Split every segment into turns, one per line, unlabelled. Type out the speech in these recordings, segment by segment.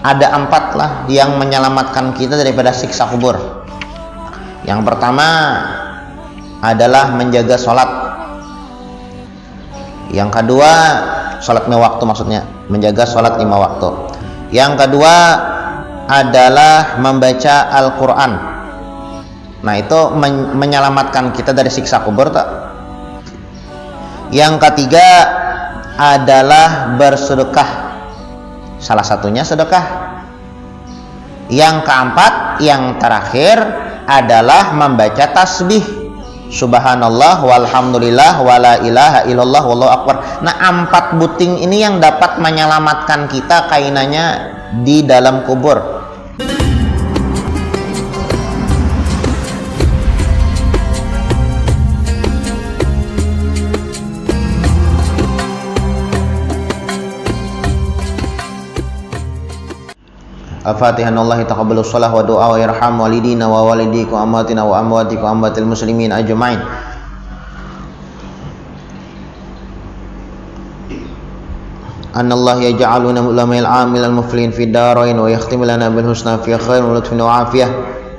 ada 4 lah yang menyelamatkan kita daripada siksa kubur. Yang pertama adalah menjaga sholat. Yang kedua, sholat 5 waktu, maksudnya menjaga sholat 5 waktu. Yang kedua adalah membaca Al-Quran. Nah, itu menyelamatkan kita dari siksa kubur tak? Yang ketiga adalah bersedekah, salah satunya sedekah. Yang keempat, yang terakhir adalah membaca tasbih, subhanallah walhamdulillah wala ilaha illallah wallahu akbar. Nah, 4 buting ini yang dapat menyelamatkan kita kainannya di dalam kubur. Al-Fatihah. Allahi taqabbalu shalah wa du'a wa yarham walidina wa walidikum amwatina wa amwatikum amwatil muslimin ajma'in. Anallah yaj'aluna ulama'il 'amil al-muflihin fid darain wa yakhtim lana bil husna fi khair wa lutfin wa afiyah,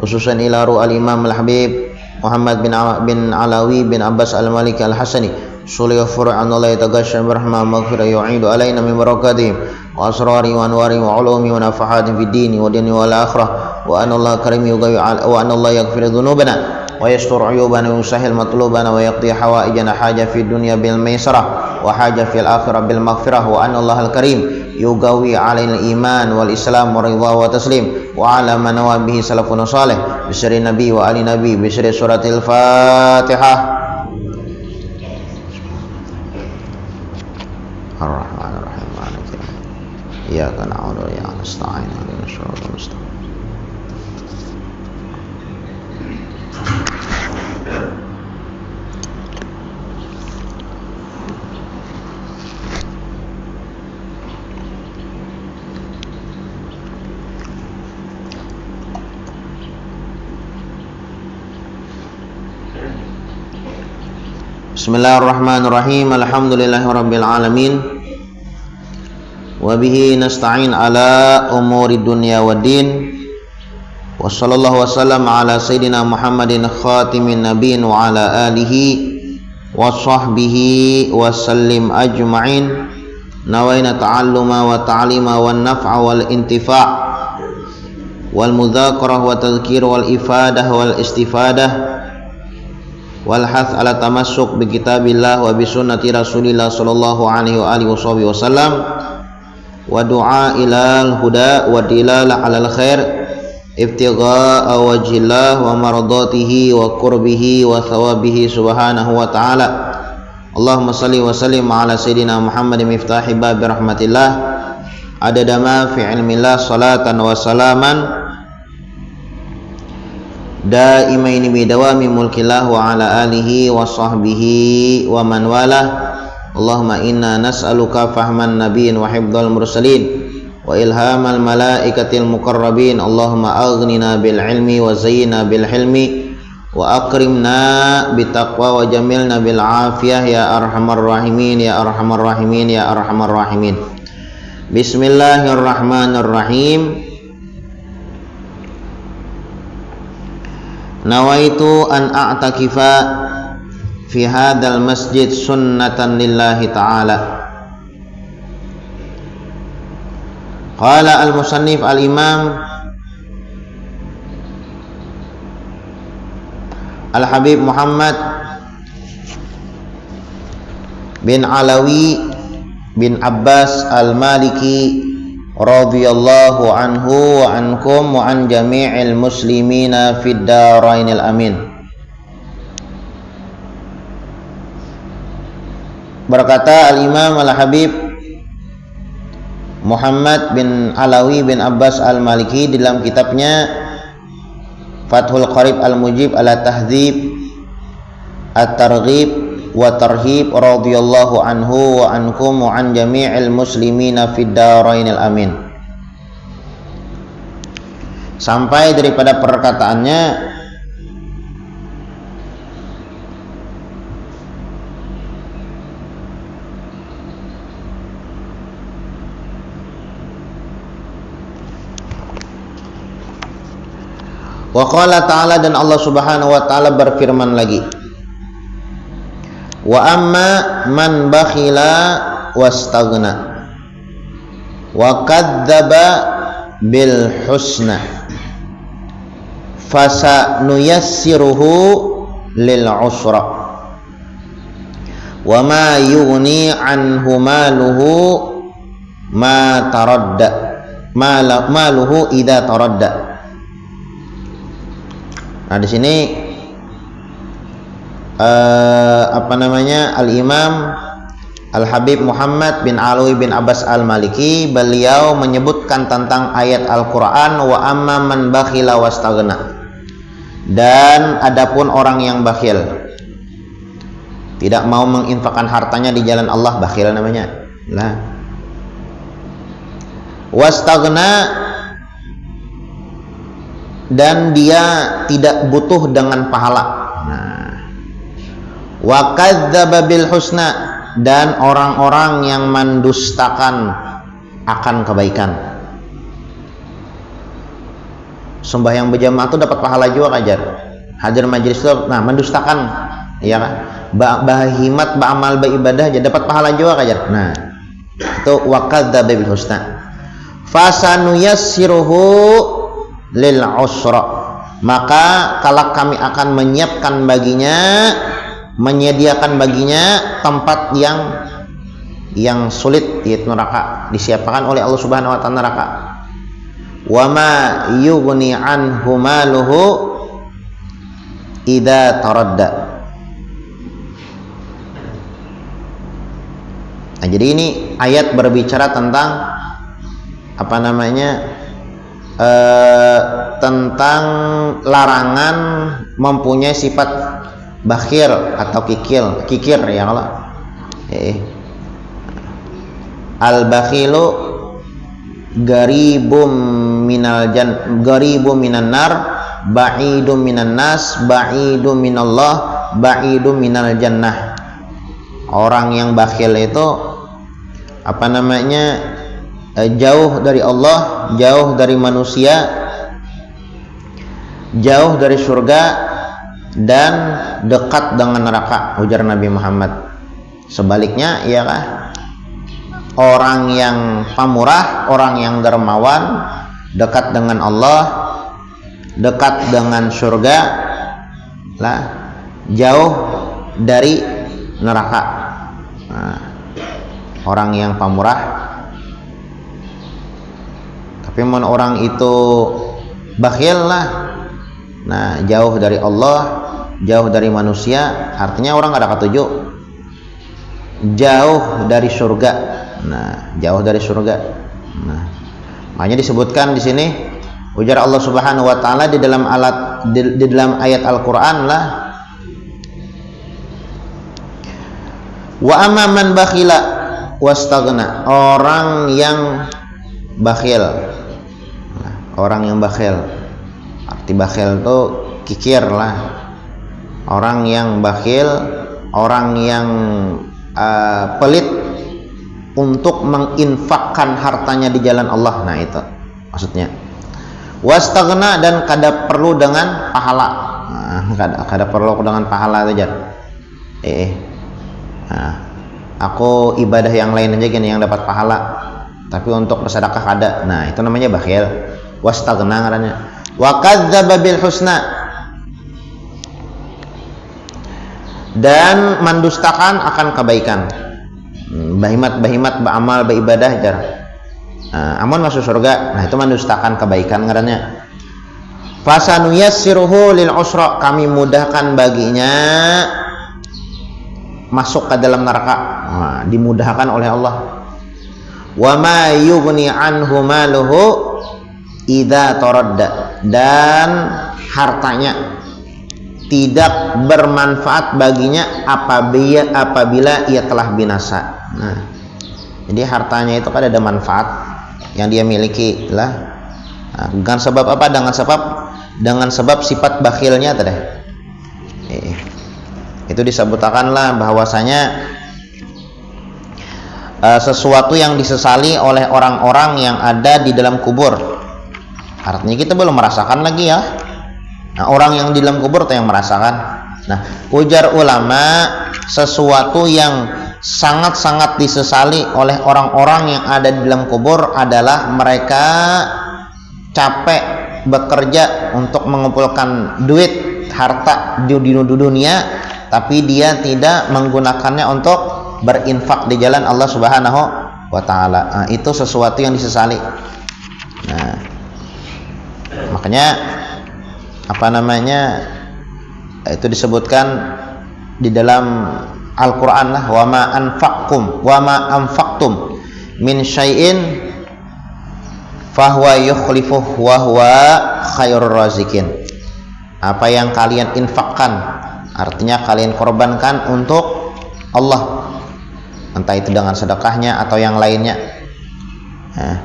khususan ila ru'al imam al-habib Muhammad bin Alawi bin Abbas al-Maliki al-Hasani sulih fur'an Allah yataghashsha birahmah maghfirah yu'idu alaina min barakatihim wa asrari wa anwari wa ulumi wa nafahatin fid dini wa dini wal akhirah wa anallahu karim wa anallahu yaghfiru dhunubana wa yastur uyubana wa yusahhil matlubana wa yaqdi hawaijana haja fid dunya bil maisarah wa haja fil akhirah bil maghfirah wa anallahu al karim yugawi alaina iman wal islam wa ridha wa taslim wa ala man nawabihi salafun salih bisri nabi wa ali nabi bisri suratil Fatihah. Ar-Rahmanir-Rahim. Iyyaka na'budu wa iyyaka nasta'in. Ihdinas siratal mustaqim. Bismillahirrahmanirrahim. Alhamdulillahirabbil alamin. Wa bihi nasta'in ala umuri dunya waddin. Wa sallallahu wasallam ala sayyidina Muhammadin khatimin nabiyyin wa ala alihi wa sahbihi wa sallim ajma'in. Nawaina ta'alluma wa ta'lima wan naf'a wal intifa' wal mudzakarah wa tadhkir wal ifadah wal istifadah wal hath ala tamassuk bi kitabillah wa bi sunnati rasulillah sallallahu alaihi wa alihi wasallam wa du'a ilal huda wa dilala alal khair ibtigha'a wajhillah wa maradatihi wa qurbihi wa thawabihi subhanahu wa ta'ala. Allahumma salli wa sallim ala sayyidina Muhammadin miftahi babi rahmatillah adada ma fi ilmillah salatan wa salaman daimaini bidawami mulkillah wa ala alihi wa sahbihi wa man walah. Allahumma inna nas'aluka fahman nabiyyin wa hifdzal mursalin wa ilhamal malaikatil muqarrabin. Allahumma aghnina bil ilmi wa zayyina bil hilmi wa akrimna bit taqwa wa jamilna bil afiyah ya arhamar rahimin ya arhamar rahimin ya arhamar rahimin. Bismillahirrahmanirrahim. Nawaitu an a'takifa fi hadzal masjid sunnatan lillahi ta'ala. Qala al-musannif al-imam Al-Habib Muhammad bin Alawi bin Abbas al-Maliki radhiyallahu anhu wa ankum wa an jami'il muslimina fid darainil amin. Berkata Al-Imam Al-Habib Muhammad bin Alawi bin Abbas Al-Maliki dalam kitabnya Fathul Qarib Al-Mujib ala Tahdzib At-Targhib wa Tarhib radhiyallahu anhu wa ankum wa an jami'il muslimina fid darainil amin. Sampai daripada perkataannya Wa qala ta'ala, dan Allah Subhanahu wa taala berfirman lagi, wa amma man bakhila wastaghna wa kadzdzaba bil husna fasanuyassiruhu lil usra wa ma yughni anhu maluhu ma taradda maluhu idza taradda. Nah, di sini Al-Imam Al-Habib Muhammad bin Alwi bin Abbas Al-Maliki, beliau menyebutkan tentang ayat Al-Quran, wa amma man bakhila wastaghna, dan adapun orang yang bakhil, tidak mau menginfakkan hartanya di jalan Allah, bakhil namanya. Nah, wastaghna, dan dia tidak butuh dengan pahala. Nah, wa kadzdzaba bil husna, dan orang-orang yang mendustakan akan kebaikan. Sembahyang berjamaah itu dapat pahala juga kajar. Hadir majelis itu, nah mendustakan, ya kan? Bahimat, ba'amal, beribadah aja dapat pahala juga kajar. Nah, itu wa kadzdzaba bil husna. Fasanuyassiruhu lil usra, maka kalau kami akan menyiapkan baginya, menyediakan baginya tempat yang sulit, yaitu neraka, disiapkan oleh Allah Subhanahu wa taala neraka. Wa ma yughni anhu maluhu idza taradda. Nah, jadi ini ayat berbicara tentang apa namanya? Tentang larangan mempunyai sifat bakhil atau kikir ya Allah. Al-bakhilu garibum minan nar, ba'idum minan nas, ba'idum minallah, ba'idum minal jannah. Orang yang bakhil itu apa namanya? Jauh dari Allah, jauh dari manusia, jauh dari surga, dan dekat dengan neraka, ujar Nabi Muhammad. Sebaliknya, ya kan? Orang yang pamurah, orang yang dermawan, dekat dengan Allah, dekat dengan surga, lah, jauh dari neraka. Nah, orang yang pamurah. Tapi orang itu bakhil lah, nah jauh dari Allah, jauh dari manusia, artinya orang ada ketujuh, jauh dari surga. Nah, jauh dari surga. Nah, makanya disebutkan di sini, ujar Allah Subhanahu wa taala di dalam ayat Al-Qur'an lah, wa amma man bakhila wastaghna, orang yang bakhil. Orang yang bakhil, arti bakhil itu kikir lah. Orang yang bakhil, orang yang pelit untuk menginfakkan hartanya di jalan Allah. Nah, itu maksudnya. Wastaghna, dan kada perlu dengan pahala. Nah, kada perlu dengan pahala aja. Nah, aku ibadah yang lain aja gini yang dapat pahala, tapi untuk bersedekah kada. Nah, itu namanya bakhil. Wastaghna ngarannya. Wa kadzdzaba bil husna, dan mendustakan akan kebaikan. Bahimat beramal beribadah jar. Amun masuk surga, nah itu mendustakan kebaikan ngarannya. Fasanuyassiruhu lil usra, kami mudahkan baginya masuk ke dalam neraka. Nah, dimudahkan oleh Allah. Wa ma yughni anhu maluhu idza taradda, dan hartanya tidak bermanfaat baginya apabila ia telah binasa. Nah, jadi hartanya itu kan ada manfaat yang dia miliki lah. Nah, dengan sebab apa? Dengan sebab sifat bakhilnya tadi. Itu disebutkanlah bahwasanya sesuatu yang disesali oleh orang-orang yang ada di dalam kubur. Artinya kita belum merasakan lagi ya. Nah, orang yang di dalam kubur itu yang merasakan. Nah, ujar ulama, sesuatu yang sangat-sangat disesali oleh orang-orang yang ada di dalam kubur adalah mereka capek bekerja untuk mengumpulkan duit, harta di dunia, tapi dia tidak menggunakannya untuk berinfak di jalan Allah Subhanahu wa taala. Nah, itu sesuatu yang disesali. Nah, makanya itu disebutkan di dalam Al-Qur'an lah, wa ma anfaqtum min syai'in fahuwa yukhlifuh wa huwa khairur razikin. Apa yang kalian infakkan, artinya kalian korbankan untuk Allah, entah itu dengan sedekahnya atau yang lainnya. Nah,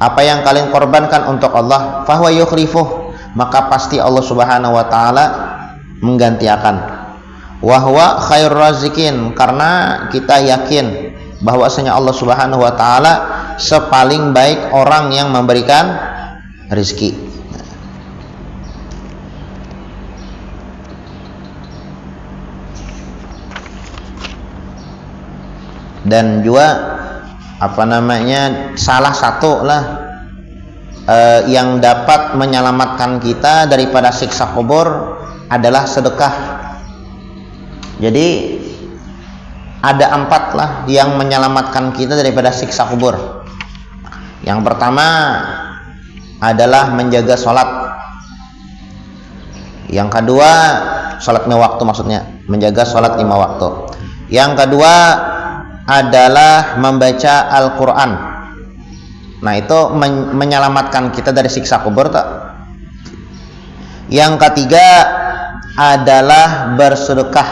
apa yang kalian korbankan untuk Allah, fahuwa yukhlifuh, maka pasti Allah Subhanahu wa taala menggantikan. Wa huwa khairur razikin, karena kita yakin bahwasanya Allah Subhanahu wa taala sepaling baik orang yang memberikan rezeki. Dan juga salah satu lah yang dapat menyelamatkan kita daripada siksa kubur adalah sedekah. Jadi ada 4 lah yang menyelamatkan kita daripada siksa kubur. Yang pertama adalah menjaga sholat. Yang kedua, sholat 5 waktu, maksudnya menjaga sholat 5 waktu. Yang kedua adalah membaca Al-Quran. Nah, itu menyelamatkan kita dari siksa kubur tak? Yang ketiga adalah bersedekah,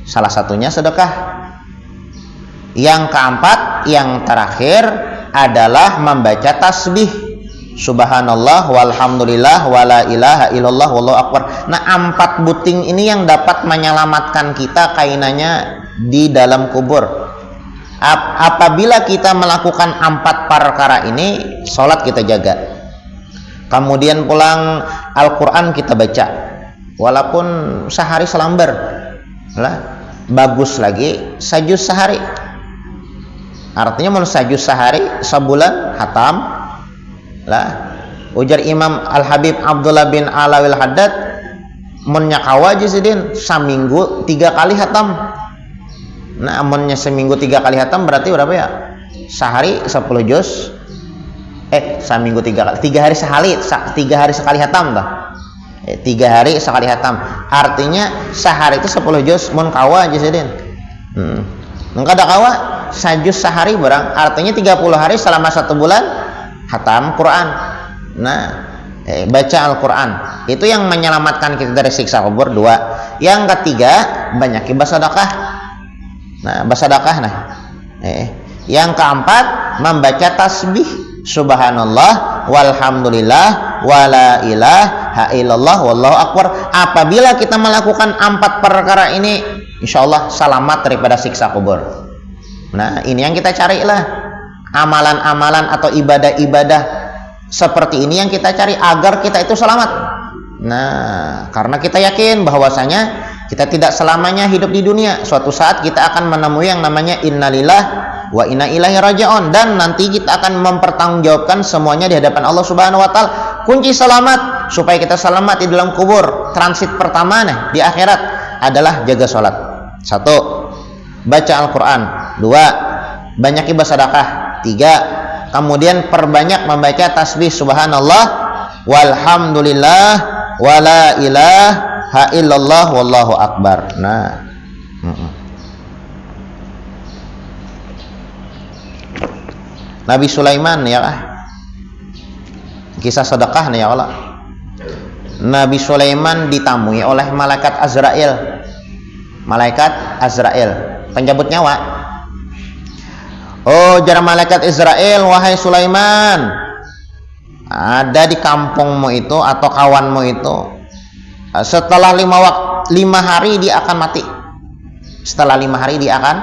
salah satunya sedekah. Yang keempat, yang terakhir adalah membaca tasbih, subhanallah walhamdulillah wala ilaha illallah wallahu akbar. Nah, 4 buting ini yang dapat menyelamatkan kita kainannya di dalam kubur. Apabila kita melakukan 4 perkara ini, sholat kita jaga, kemudian pulang Al-Quran kita baca, walaupun sehari selambar lah, bagus lagi sajus sehari, artinya mau sajus sehari sebulan hatam lah. Ujar Imam Al-Habib Abdullah bin Alawil Haddad, munnya kawa jisidin seminggu 3 kali hatam. Nah, amunnya seminggu 3 kali hatam berarti berapa ya? Sehari 10 juz. Seminggu 3 kali, 3 hari sekali, 3 hari sekali hatam dah. 3 hari sekali hatam. Artinya sehari itu 10 juz, mun kawa jisidin. Nengka ada kawa sajuz sehari barang, artinya 30 hari selama 1 bulan hatam Quran. Nah, baca Al-Quran itu yang menyelamatkan kita dari siksa kubur. 2. Yang ketiga, banyak bersedekah. Nah, bersedekah. Yang keempat, membaca tasbih, subhanallah walhamdulillah wala ilaha illallah wallahu akbar. Apabila kita melakukan 4 perkara ini, insyaallah selamat daripada siksa kubur. Nah, ini yang kita carilah, amalan-amalan atau ibadah-ibadah seperti ini yang kita cari agar kita itu selamat. Nah, karena kita yakin bahwasanya kita tidak selamanya hidup di dunia. Suatu saat kita akan menemui yang namanya innalillah wa inna ilaihi raji'un, dan nanti kita akan mempertanggungjawabkan semuanya di hadapan Allah Subhanahu wa taala. Kunci selamat supaya kita selamat di dalam kubur, transit pertama di akhirat adalah jaga sholat. 1. Baca Al-Quran. 2. Banyak bersedekah. 3. Kemudian perbanyak membaca tasbih subhanallah walhamdulillah wala ilaha illallah wallahu akbar. Nah, Nabi Sulaiman ya, kisah sedekah nih ya Allah. Nabi Sulaiman ditamui oleh malaikat Azrail. Malaikat Azrail penjabut nyawa. Oh, jar malaikat Israel, wahai Sulaiman, ada di kampungmu itu atau kawanmu itu, setelah 5 hari dia akan mati. Setelah 5 hari dia akan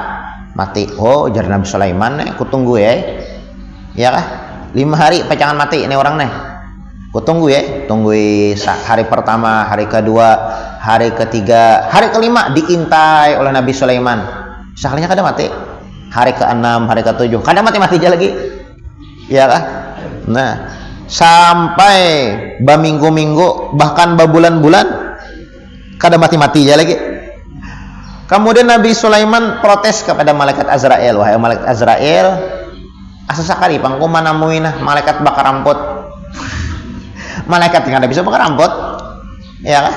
mati. Oh, jar Nabi Sulaiman, aku tunggu ya kah? 5 hari pacangan mati ini orang nih. Ku tunggu ya, tunggu hari pertama, hari kedua, hari ketiga, hari kelima diintai oleh Nabi Sulaiman. Sekalinya kada mati. Hari ke-6, hari ke-7, kada mati-mati aja lagi. Ya kah? Nah, sampai baminggu-minggu, bahkan babulan-bulan kada mati-mati aja lagi. Kemudian Nabi Sulaiman protes kepada malaikat Azrail, wahai malaikat Azrail, asa sakali pangku manamuinah malaikat bakar ramput. Malaikat yang ada bisa bakar ramput, ya kan?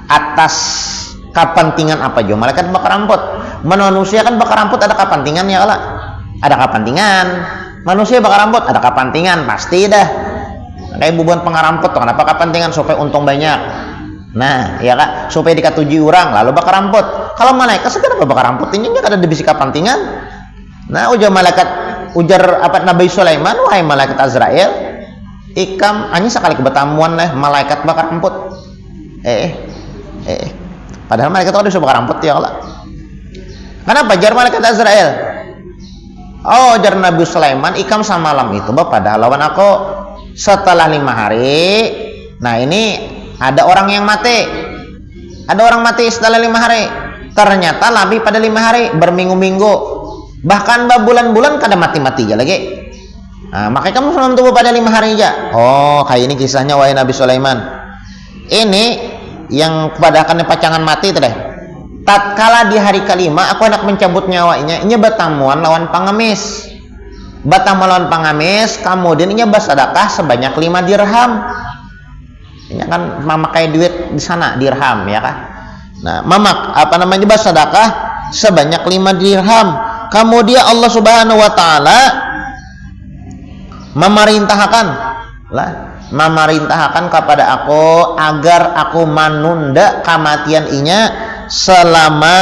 Atas kepentingan apa jo malaikat bakar ramput? Manusia kan bakar ramput ada kepentingan ya lah. Ada kepentingan. Manusia bakar ramput ada kepentingan pasti dah. Kayak bubuan pengaramput tuh kenapa kepentingan supaya untung banyak. Nah, ya kak, supaya dikatuji orang lalu bakar ramput. Kalau malaikat sekedar bakar ramput ini ada di bisi kepentingan. Nah, ujar apa Nabi Sulaiman, wahai malaikat Azrail, ikam anjing sekali kebetamuan lah malaikat bakar ramput. Padahal malaikat itu bakar ramput ya Allah. Kenapa jar malaikat Azrail? Oh, jar Nabi Sulaiman, ikam semalam itu pada lawan aku setelah 5 hari. Nah, ini ada orang yang mati. Ada orang mati setelah 5 hari. Ternyata lebih pada 5 hari, berminggu-minggu, bahkan berbulan-bulan kada mati-mati aja lagi. Nah, makanya kamu semalam tubuh pada 5 hari aja. Oh, kayak ini kisahnya wahai Nabi Sulaiman. Ini yang kepada akan pacangan mati itu deh. Tatkala di hari kelima aku hendak mencabut nyawanya, ini batamuan lawan pengemis. Batamuan lawan pengemis, kemudian ini bersedekah sebanyak 5 dirham. Ini kan memakai duit di sana dirham ya kan. Nah, bersedekah sebanyak 5 dirham. Kemudian Allah Subhanahu wa taala memerintahkan kepada aku agar aku menunda kematian inya selama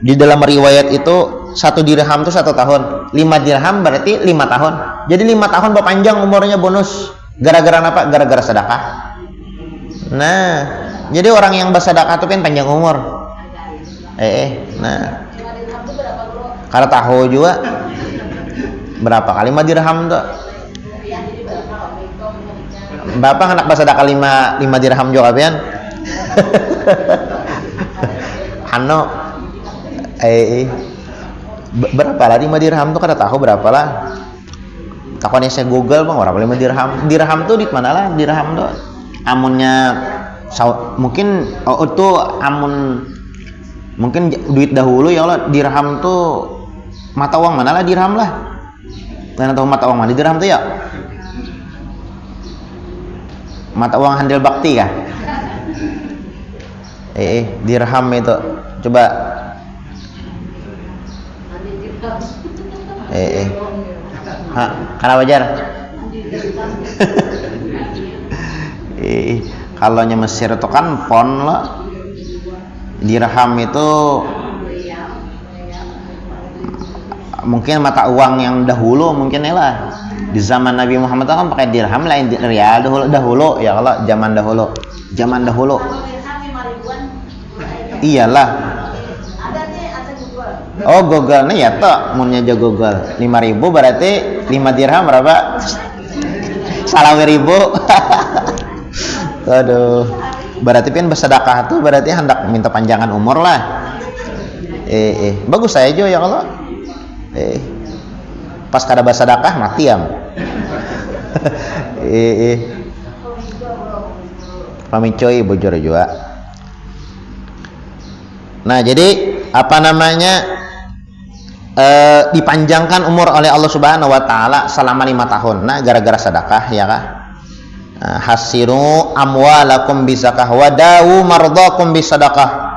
di dalam riwayat itu 1 dirham itu 1 tahun, 5 dirham berarti 5 tahun. Jadi 5 tahun berpanjang umurnya bonus. Gara-gara apa? Gara-gara sedekah. Nah, jadi orang yang bersedekah itu kan panjang umur. Nah, kalau tahu juga berapa kali 5 dirham tuh? Bapak anak bersedekah 5 dirham juga pian? Berapa lah 5 dirham tuh kada tahu berapa lah. Takutnya saya Google bang berapa 5 dirham. Dirham tuh di mana lah dirham tuh? Amunnya mungkin itu mungkin duit dahulu ya Allah. Dirham tuh mata uang mana lah dirham lah. Kalian tahu mata uang mana dirham tuh ya? Mata uang handil bakti kah? Dirham itu coba karena wajar. Kalau nya Mesir itu kan pon lah. Dirham itu mungkin mata uang yang dahulu mungkin lah. Di zaman Nabi Muhammad kan pakai dirham lain rial dahulu ya kalau zaman dahulu. Iyalah. Oh Google nih ya toh munnya aja Google 5.000 berarti 5 dirham berapa? Salah 1.000. Aduh. Berarti kan bersedekah tuh berarti hendak minta panjangan umur lah. Bagus saya jo ya kalau. Pas kada bersedekah mati am. Pamicoy bojor juga. Nah, jadi apa namanya? Dipanjangkan umur oleh Allah Subhanahu wa taala selama 5 tahun. Nah, gara-gara sedekah ya kah? Hasiru amwalakum bizakah wa dawu mardakum bisadaqah.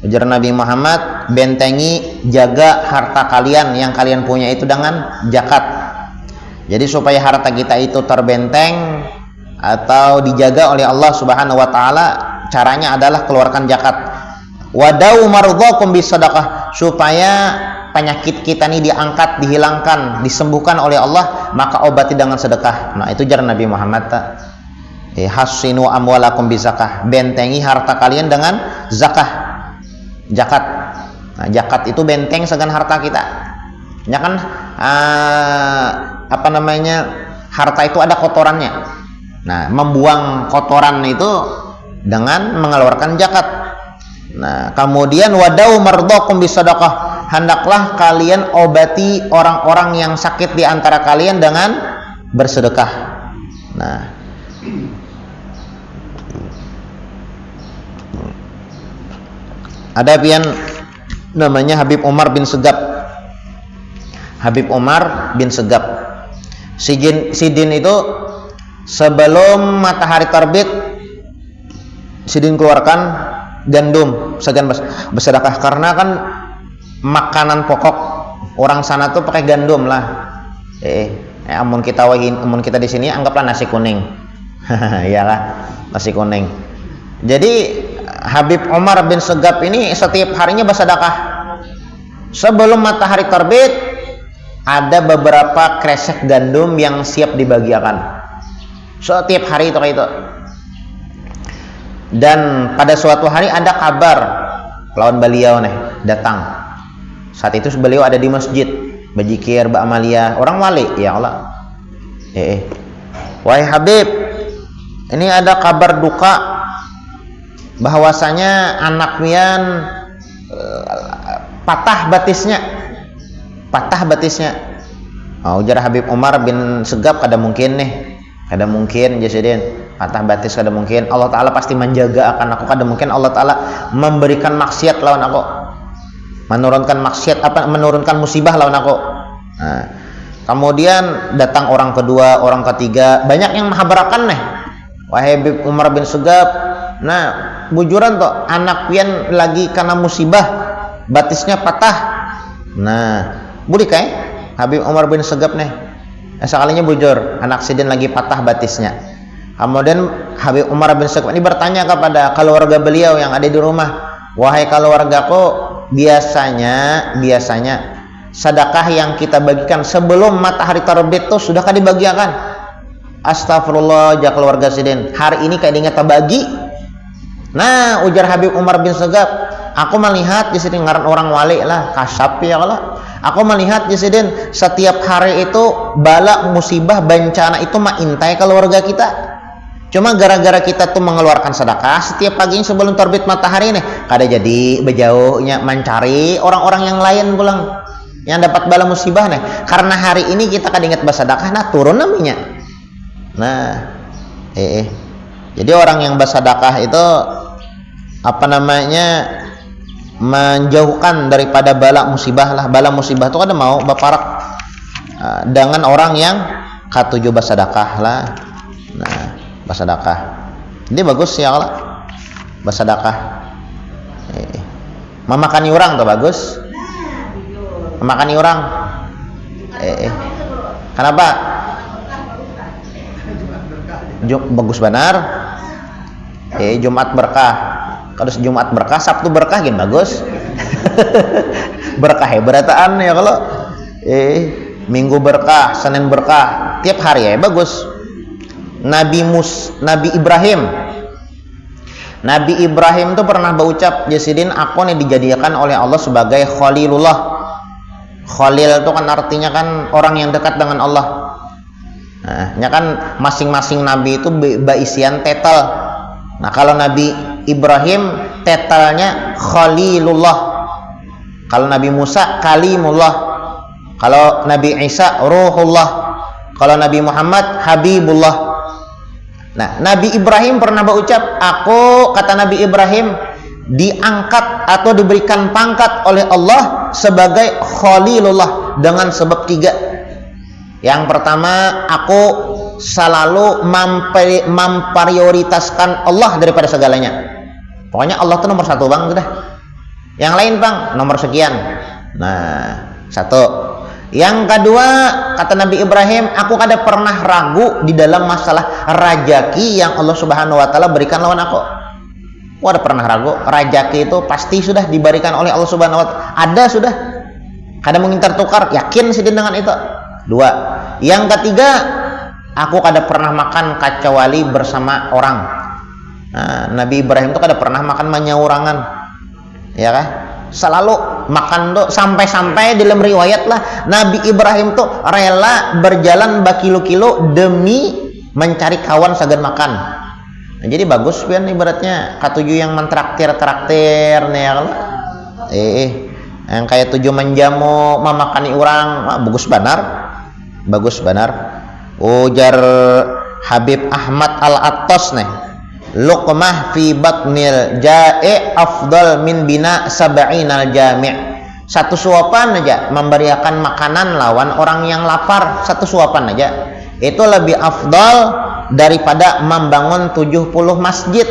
Ujar Nabi Muhammad, bentengi jaga harta kalian yang kalian punya itu dengan zakat. Jadi supaya harta kita itu terbenteng atau dijaga oleh Allah Subhanahu wa taala, caranya adalah keluarkan zakat. Wadau mardakum bisadaqah, supaya penyakit kita ini diangkat, dihilangkan, disembuhkan oleh Allah, maka obati dengan sedekah. Nah, itu jar Nabi Muhammad. Hasinu amwalakum bizakah, bentengi harta kalian dengan zakat. Nah, zakat itu benteng segan harta kita. Ya kan harta itu ada kotorannya. Nah, membuang kotoran itu dengan mengeluarkan zakat. Nah, kemudian wadau mardhakum bisadaqah, hendaklah kalian obati orang-orang yang sakit di antara kalian dengan bersedekah. Nah, ada pian namanya Habib Umar bin Segap. Habib Umar bin Segap. Sidin itu sebelum matahari terbit, Sidin keluarkan gandum segan bersedekah, karena kan makanan pokok orang sana tuh pakai gandum lah. Amun kita di sini anggaplah nasi kuning. Iyalah, nasi kuning. Jadi Habib Umar bin Segap ini setiap harinya bersedekah. Sebelum matahari terbit ada beberapa kresek gandum yang siap dibagikan. Setiap hari itu kayak itu. Dan pada suatu hari ada kabar lawan beliau nih datang. Saat itu beliau ada di masjid, berzikir, ba'amalia, orang wali, ya Allah. Wahai Habib, ini ada kabar duka bahwasanya anak pian patah batisnya. Ujar Habib Umar bin Segap, kada mungkin Jasidin patah batis, kada mungkin. Allah Ta'ala pasti menjaga akan aku, kada mungkin Allah Ta'ala memberikan maksiat lawan aku, menurunkan musibah lawan aku. Nah, kemudian datang orang kedua, orang ketiga, banyak yang menghabarkan nih, wahai Habib Umar bin Segap, nah bujuran toh anak pian lagi karena musibah batisnya patah. Nah budi kai Habib Umar bin Segap nih sekalinya bujur anak Sidin lagi patah batisnya. Kemudian Habib Umar bin Segap ini bertanya kepada keluarga beliau yang ada di rumah, wahai keluargaku, biasanya sedekah yang kita bagikan sebelum matahari terbit tuh sudahkah dibagikan? Astagfirullah, ya keluarga Sidin, hari ini kayak diingat bagi. Nah, ujar Habib Umar bin Segap, aku melihat di sini ngaran orang wali lah, kasap ya Allah. Aku melihat di sini setiap hari itu bala musibah bencana itu intai keluarga kita. Cuma gara-gara kita tuh mengeluarkan sedekah setiap paginya sebelum terbit matahari nih, kada jadi berjauhnya mencari orang-orang yang lain pulang yang dapat bala musibah nih. Karena hari ini kita kada ingat bersedekah, nah turun namanya. Nah, jadi orang yang bersedekah itu menjauhkan daripada bala musibah lah. Bala musibah itu kada mau baparak dengan orang yang katuju bersedekah lah. Nah, bersedekah jadi bagus ya Allah, bersedekah. Memakani orang tuh bagus, memakani orang. Kenapa? Bagus benar. Jumat berkah. Kalau Jumat berkah, Sabtu berkah gini bagus. Berkah berataan ya kalau. Minggu berkah, Senin berkah, tiap hari ya bagus. Nabi Ibrahim tuh pernah berucap, Jasidin, aku nih dijadikan oleh Allah sebagai Khalilullah. Khalil itu kan artinya kan orang yang dekat dengan Allah. Nah, ya kan masing-masing nabi itu baisian tetel. Nah, kalau Nabi Ibrahim tetelnya Khalilullah. Kalau Nabi Musa Kalimullah. Kalau Nabi Isa Ruhullah. Kalau Nabi Muhammad Habibullah. Nah, Nabi Ibrahim pernah berucap, kata Nabi Ibrahim, diangkat atau diberikan pangkat oleh Allah sebagai Khalilullah dengan sebab 3. Yang pertama, aku selalu memprioritaskan Allah daripada segalanya. Pokoknya Allah itu nomor 1 bang, sudah. Yang lain bang, nomor sekian. Nah, 1. Yang kedua, kata Nabi Ibrahim, aku kada pernah ragu di dalam masalah rajaki yang Allah Subhanahu wa Ta'ala berikan lawan aku. Ada pernah ragu, rajaki itu pasti sudah diberikan oleh Allah Subhanahu wa Ta'ala. Ada sudah. Kada mungkin tertukar, yakin sih dengan itu. 2. Yang ketiga, aku kada pernah makan kecuali bersama orang. Nah, Nabi Ibrahim itu kada pernah makan menyaurangan. Ya kan? Selalu makan tuh sampai-sampai dalam riwayat lah Nabi Ibrahim tuh rela berjalan berkilo-kilo demi mencari kawan sagan makan. Nah, jadi bagus pian ibaratnya katuju yang mentraktir nih ya kalau yang kayak tujuh menjamu memakani orang bagus banar ujar Habib Ahmad Al-Attas nih, luqmah fi batnil ja'i afdal min bina sab'inal jami'. Satu suapan aja memberikan makanan lawan orang yang lapar, satu suapan aja itu lebih afdal daripada membangun 70 masjid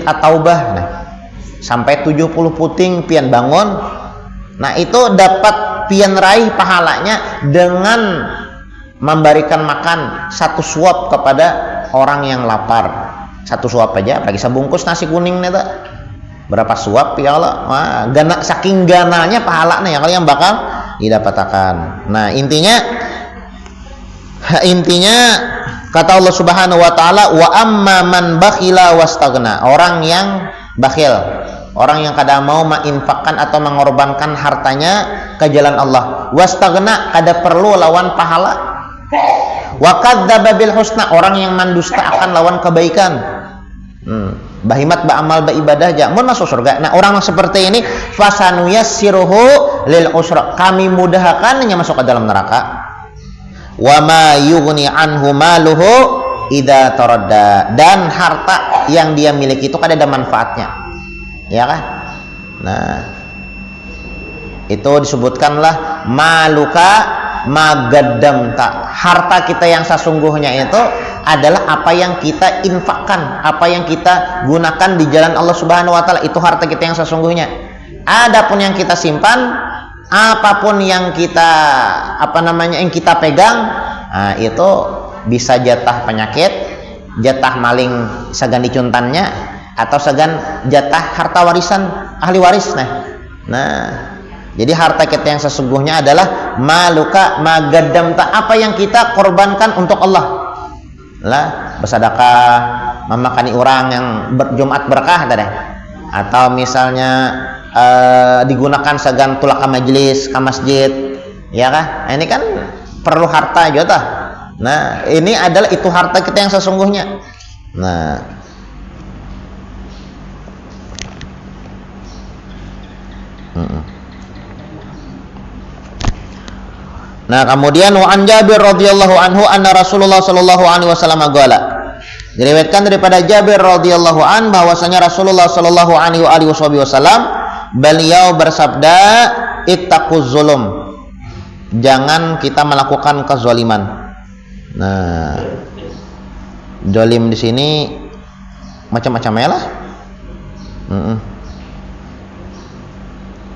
At-Taubah nah. Sampai 70 puting pian bangun. Nah itu dapat pian raih pahalanya dengan memberikan makan satu suap kepada orang yang lapar. Satu suap aja, bagi sebungkus nasi kuning nih tak. Berapa suap ya Allah. Wah, saking gananya pahalanya ya kalau yang bakal didapatkan. Nah intinya kata Allah Subhanahu wa taala, wa amma man bakhila wastaghna. Orang yang bakhil, orang yang kada mau menginfakkan atau mengorbankan hartanya ke jalan Allah. Wastaghna kada perlu lawan pahala. Wa kadzdzaba bil husna, orang yang mendustakan lawan kebaikan. Bahimat ba'amal ba'ibadah aja mun masuk surga. Nah, orang seperti ini fasanuyassiruhu lil usra, kami mudahkannya masuk ke dalam neraka. Wa ma yughni anhu maluhu idza taradda, dan harta yang dia miliki itu kada ada manfaatnya. Ya kan? Nah, itu disebutkanlah maluka magaddamta. Harta kita yang sesungguhnya itu adalah apa yang kita infakkan, apa yang kita gunakan di jalan Allah Subhanahu wa taala, itu harta kita yang sesungguhnya. Adapun yang kita simpan, apapun yang kita yang kita pegang, nah, itu bisa jatah penyakit, jatah maling sagan dicuntannya, atau sagan jatah harta warisan ahli waris. Nah, jadi harta kita yang sesungguhnya adalah maluka magaddamta, apa yang kita korbankan untuk Allah. Lah, bersedekah, memakani orang yang Jumat berkah tadi, atau misalnya digunakan segan tulak ke majelis, ke masjid, ya kah? Nah, ini kan perlu harta juga. Nah, ini adalah itu harta kita yang sesungguhnya. Nah, kemudian wa an Jabir radhiyallahu anhu anna Rasulullah sallallahu alaihi wasallam qala. Diriwayatkan daripada Jabir radhiyallahu an bahwasanya Rasulullah sallallahu alaihi wasallam beliau bersabda, ittaquz zulum, jangan kita melakukan kezaliman. Nah, zalim di sini macam-macam ya lah.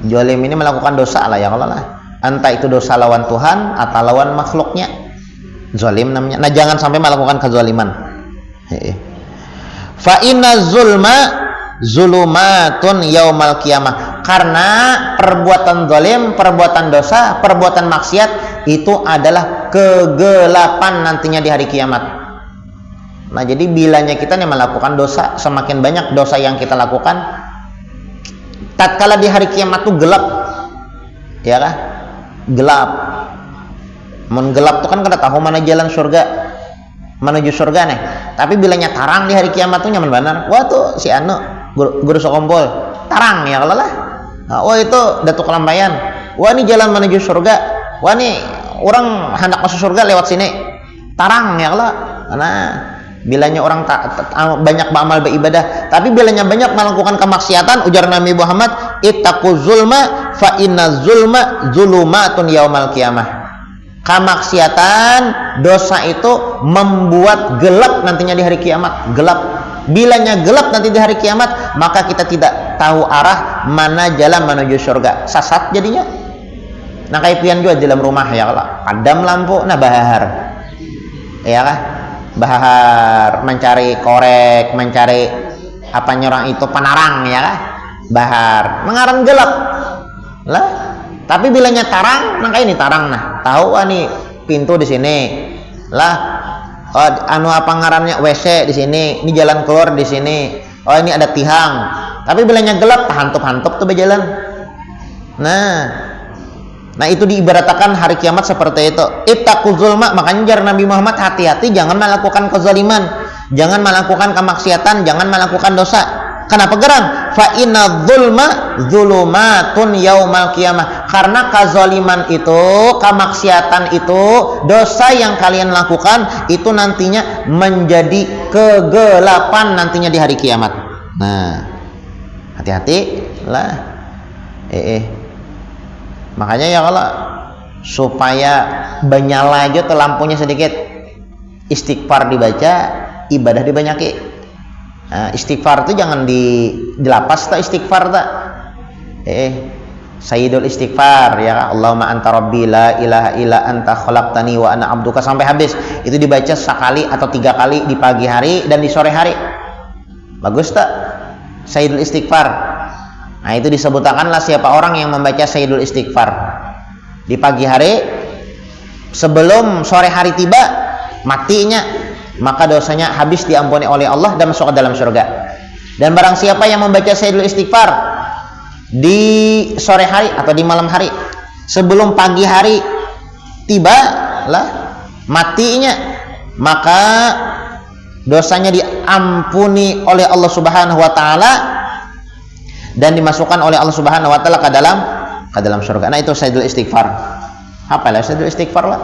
Zalim ini melakukan dosa lah ya kalau lah. Entah itu dosa lawan Tuhan atau lawan makhluknya, zalim namanya. Nah, jangan sampai melakukan kezaliman. Fa inna zulma zulumatun yaumal qiyamah, karena perbuatan zalim, perbuatan dosa, perbuatan maksiat itu adalah kegelapan nantinya di hari kiamat. Nah, jadi bilanya kita nih melakukan dosa, semakin banyak dosa yang kita lakukan, tatkala di hari kiamat tuh gelap, ya kan? Gelap. Menggelap tuh kan kada tahu mana jalan surga, menuju surga nih. Tapi bilanya tarang di hari kiamat tuh nyaman benar. Wah tuh si anu guru sekompol tarang ya kalau lah. Nah, wah itu datuk kelambayan. Wah ini jalan menuju surga. Wah ini orang hendak masuk surga lewat sini. Tarang ya kalau. Nah, bilanya orang banyak beramal beribadah, tapi bilanya banyak melakukan kemaksiatan, ujar Nabi Muhammad, ittaquz zulma fa inna zulma zulumatun yaumal qiyamah. Kemaksiatan, dosa itu membuat gelap nantinya di hari kiamat. Gelap. Bilanya gelap nanti di hari kiamat, maka kita tidak tahu arah mana jalan menuju surga. Sasat jadinya. Nah, kayak pian juga di dalam rumah ya kalau padam lampu, nah bahar. Ya kah? Bahar mencari korek, mencari apa orang itu penarang ya kah? Bahar mengarang gelap lah. Tapi bilanya tarang, maka ini tarang. Nah, tahu nih pintu di sini lah. Oh, anu apa ngarannya WC di sini, ini jalan keluar di sini. Oh, ini ada tihang. Tapi bilanya gelap, hantup tuh berjalan. Nah, Nah, itu diibaratkan hari kiamat seperti itu. Ittaqul zulma, makanya jar Nabi Muhammad, hati-hati jangan melakukan kezaliman, jangan melakukan kemaksiatan, jangan melakukan dosa. Kenapa gerang? Fa inna dzulma dzulumatun yaumal qiyamah. Karena kezaliman itu, kemaksiatan itu, dosa yang kalian lakukan itu nantinya menjadi kegelapan nantinya di hari kiamat. Nah, hati-hati lah. Makanya ya kalau supaya menyala aja tuh lampunya sedikit, istighfar dibaca, ibadah dibanyaki. Nah, istighfar itu jangan dilapas tak istighfar tak. Sayyidul istighfar ya, Allahumma anta rabbi la ilaha illa anta khalaqtani wa ana abduka sampai habis. Itu dibaca sekali atau 3 kali di pagi hari dan di sore hari. Bagus tak? Sayyidul istighfar. Nah, itu disebutkanlah siapa orang yang membaca sayyidul istighfar di pagi hari sebelum sore hari tiba matinya, maka dosanya habis diampuni oleh Allah dan masuk ke dalam surga. Dan barang siapa yang membaca sayyidul istighfar di sore hari atau di malam hari sebelum pagi hari tiba lah matinya, maka dosanya diampuni oleh Allah Subhanahu wa taala dan dimasukkan oleh Allah Subhanahu wa taala ke dalam surga. Nah, itu sayyidul istighfar. Apalah sayyidul istighfar lah.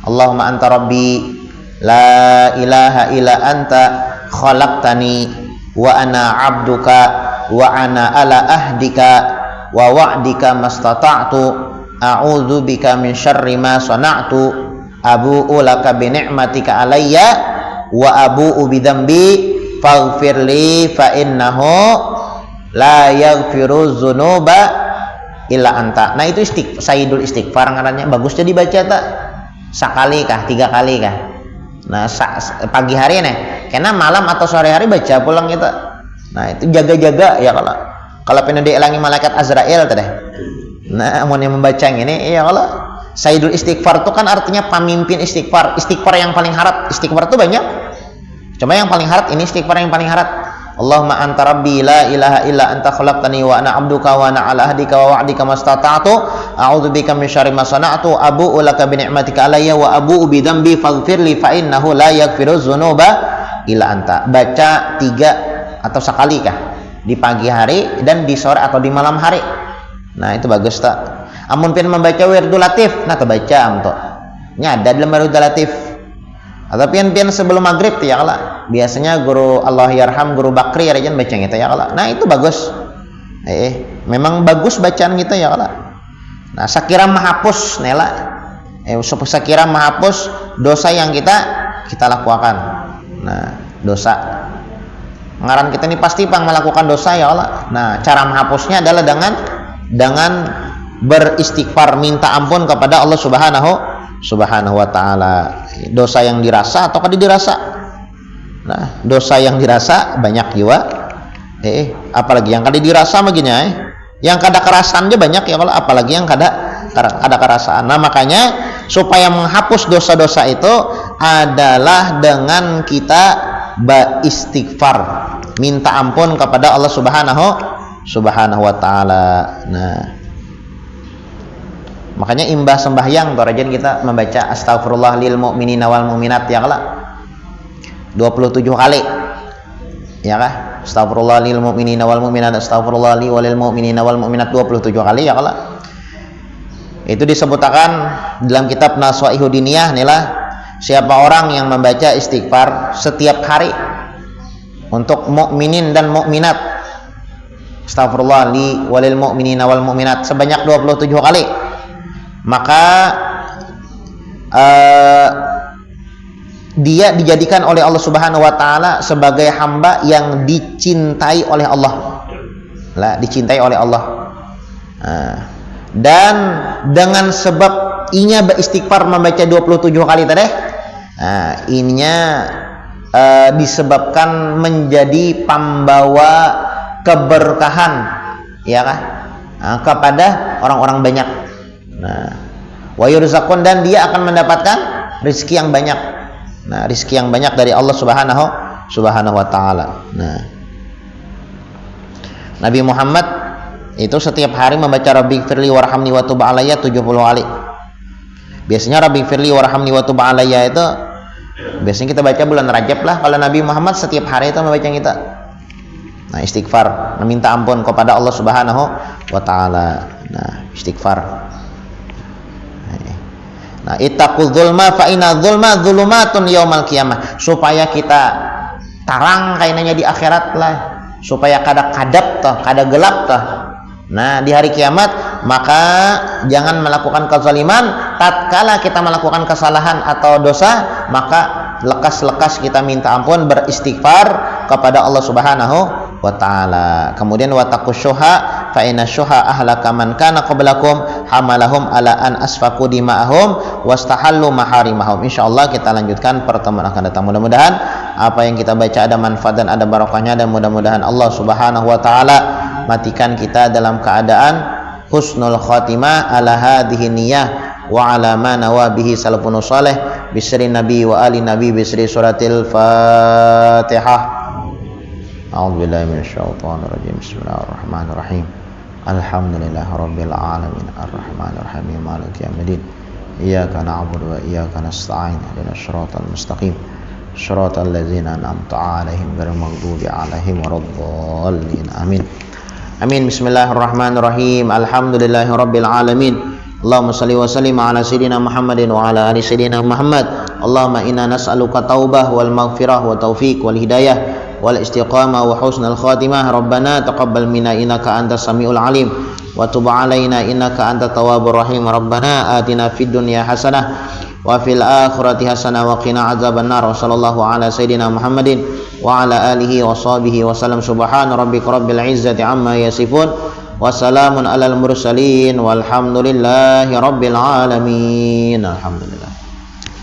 Allahumma anta rabbi la ilaha illa anta khalaqtani wa ana abduka wa ana ala ahdika wa wa'dika mastata'tu a'udzu bika min syarri ma sana'tu abu'u laka bi ni'matika alayya wa abu'u bi dzambi faghfirli fa innahu la yaghfiru dzunuba illa anta. Nah, itu sayyidul istighfar ngarannya. Bagus jadi baca tak? Sekali kah? 3 kali kah? Nah, pagi hari nih, karena malam atau sore hari baca pulang itu. Nah, itu jaga-jaga ya kalau pengen dielangi malaikat Azrail tadi. Nah, mau yang membaca ini ya kalau sayyidul istighfar itu kan artinya pemimpin istighfar. Istighfar yang paling harat. Istighfar itu banyak. Cuma yang paling harat ini istighfar yang paling harat. Allahumma anta rabbi la ilaha illa anta khalaqtani wa ana abduka wa ana ala ahdika wa wa'dika mastata'tu a'udzu bika min syarri ma sana'tu abu'u laka bi ni'matika alayya wa abu'u bi dzambi faghfirli fa innahu la yaghfiru dzunuba illa anta. Baca 3 atau sekali kah di pagi hari dan di sore atau di malam hari. Nah, itu bagus tak? Amun pengen membaca wirdul latif, nah terbaca amto nya ada dalam wirdul latif. Atau pian sebelum maghrib tuh ya kala. Biasanya guru Allah yarham guru Bakri ya baca kita ya kala. Nah, itu bagus. Memang bagus bacaan kita ya kala. Nah, sakira menghapus nela. Sakira menghapus dosa yang kita lakukan. Nah, dosa. Ngaran kita ini pasti pang melakukan dosa ya kala. Nah, cara menghapusnya adalah dengan beristighfar, minta ampun kepada Allah Subhanahu wa taala. Dosa yang dirasa atau kada dirasa. Nah, dosa yang dirasa banyak juga. Apalagi yang kada dirasa begini yang kada kerasan aja banyak ya kalau apalagi yang kada kerasaan. Nah, makanya supaya menghapus dosa-dosa itu adalah dengan kita beristighfar, minta ampun kepada Allah Subhanahu wa taala. Nah, makanya imbah sembahyang rajin kita membaca astagfirullah lil mu'minina wal mu'minat ya kala 27 kali ya kah? Astagfirullah lil mu'minina wal mu'minat astagfirullah li walil mu'minina wal mu'minat 27 kali ya kala. Itu disebutkan dalam kitab Naswaihud Diniyah inilah siapa orang yang membaca istighfar setiap hari untuk mukminin dan mukminat astagfirullah li walil mu'minina wal mu'minat sebanyak 27 kali, maka dia dijadikan oleh Allah Subhanahu wa taala sebagai hamba yang dicintai oleh Allah. Lah, dicintai oleh Allah. Dan dengan sebab inya beristighfar membaca 27 kali tadi, ininya disebabkan menjadi pembawa keberkahan ya kah? Kepada orang-orang banyak. Nah, wa yurzaqun, dan dia akan mendapatkan rezeki yang banyak. Nah, rezeki yang banyak dari Allah Subhanahu wa taala. Nah, Nabi Muhammad Itu setiap hari membaca Rabbighfirli warhamni wa tub alayya 70 kali. Biasanya Rabbighfirli warhamni wa tub alayya itu biasanya kita baca bulan Rajab lah. Kalau Nabi Muhammad setiap hari itu membaca kita. Nah, istighfar, meminta ampun kepada Allah Subhanahu wa taala. Nah, istighfar. Nah, ittaqul zulma fa inna zulma dzulumatun yaumal qiyamah. Supaya kita tarang kainanya di akhirat lah. Supaya kada kadap toh, kada gelap toh. Nah, di hari kiamat maka jangan melakukan kezaliman. Tatkala kita melakukan kesalahan atau dosa, maka lekas-lekas kita minta ampun, beristighfar kepada Allah Subhanahu wa taala. Kemudian wattaqus syuha fa inna syuha ahlaka man kana qablakum hamalahum ala an asfaku dima'ahum wastahallu maharimahum. Insyaallah kita lanjutkan pertemuan akan datang. Mudah-mudahan apa yang kita baca ada manfaat dan ada barokahnya, dan mudah-mudahan Allah Subhanahu wa taala matikan kita dalam keadaan husnul khatimah ala hadhihi niyyah wa ala ma nawabihi salafun salih bisri nabi wa ali nabi bisri suratil Fatihah. A'udzubillahi minasyaitonir rajim. Bismillahirrahmanirrahim. Alhamdulillahirabbil alamin arrahmanir rahim maliki yaumiddin. Iyyaka na'budu wa iyyaka nasta'in ihdinas siratal mustaqim siratal ladzina an'amta 'alaihim ghairil maghdubi 'alaihim waladdallin. Amin. Amin. Bismillahirrahmanirrahim. Alhamdulillahirabbil alamin. Allahumma shalli wa sallim ala sayyidina Muhammadin wa ala ali sayyidina Muhammad. Allahumma inna nas'aluka taubah wal maghfirah wa taufiq wal hidayah wal istiqamah wa husnal khatimah. Rabbana taqabbal minna innaka antas samiul alim wa tub alaina innaka antat tawwabur rahim. Rabbana atina fid dunya hasanah wa fil akhirati hasanah wa qina adzabannar. Wa sallallahu ala sayyidina Muhammadin wa ala alihi wa sahbihi wa sallam. Subhana rabbika rabbil izzati amma yasifun wa salamun alal mursalin walhamdulillahi rabbil alamin. Alhamdulillah.